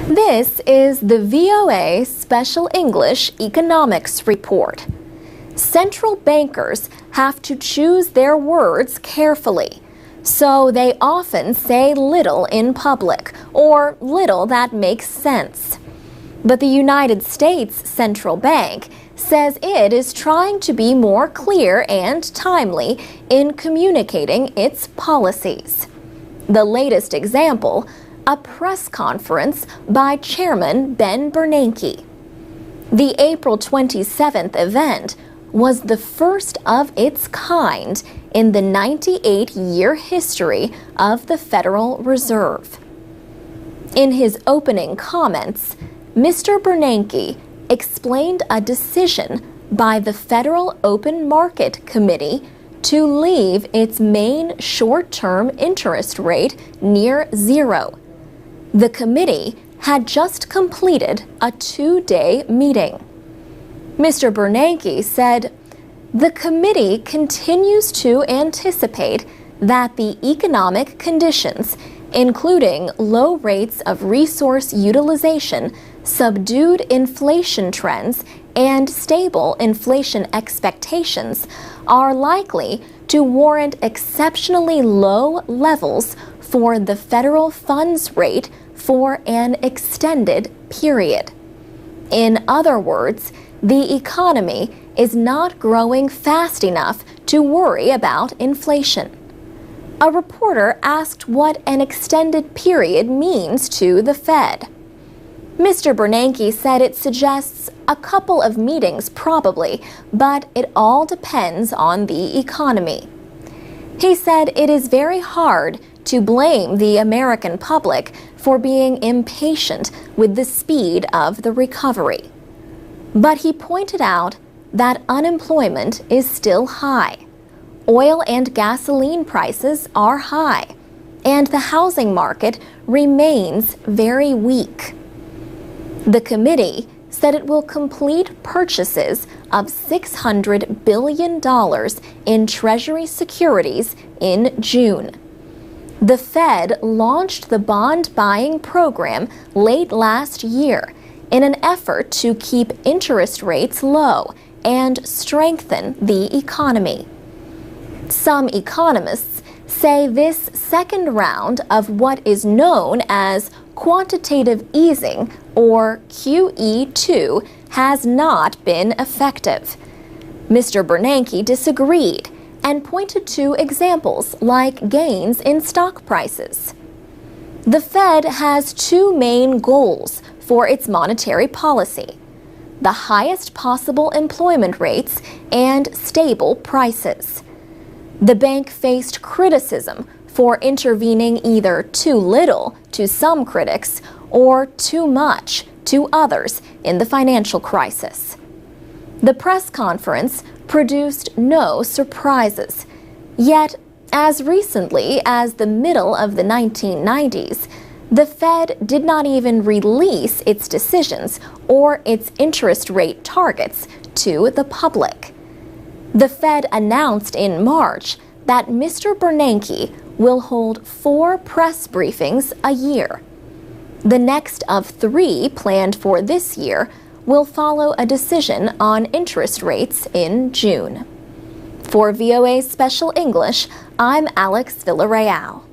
This is the VOA Special English Economics Report. Central bankers have to choose their words carefully, so they often say little in public or little that makes sense. But the United States Central Bank says it is trying to be more clear and timely in communicating its policies. The latest example, a press conference by Chairman Bernanke. The April 27th event was the first of its kind in the 98-year history of the Federal Reserve. In his opening comments, Mr. Bernanke explained a decision by the Federal Open Market Committee to leave its main short-term interest rate near zero. The committee had just completed a 2-day meeting. Mr. Bernanke said, "The committee continues to anticipate that the economic conditions, including low rates of resource utilization, subdued inflation trends, and stable inflation expectations, are likely to warrant exceptionally low levels for the federal funds rate for an extended period." In other words, the economy is not growing fast enough to worry about inflation. A reporter asked what an extended period means to the Fed. Mr. Bernanke said it suggests a couple of meetings probably, but it all depends on the economy. He said it is very hard to blame the American public for being impatient with the speed of the recovery. But he pointed out that unemployment is still high, oil and gasoline prices are high, and the housing market remains very weak. The committee said it will complete purchases of $600 billion in Treasury securities in June. The Fed launched the bond buying program late last year in an effort to keep interest rates low and strengthen the economy. Some economists say this second round of what is known as quantitative easing, or QE2, has not been effective. Mr. Bernanke disagreed and pointed to examples like gains in stock prices. The Fed has two main goals for its monetary policy: the highest possible employment rates and stable prices. The bank faced criticism for intervening either too little to some critics or too much to others in the financial crisis. The press conference produced no surprises, yet as recently as the middle of the 1990s, the Fed did not even release its decisions or its interest rate targets to the public. The Fed announced in March that Mr. Bernanke will hold 4 press briefings a year. The next of 3 planned for this year will follow a decision on interest rates in June. For VOA Special English, I'm Alex Villarreal.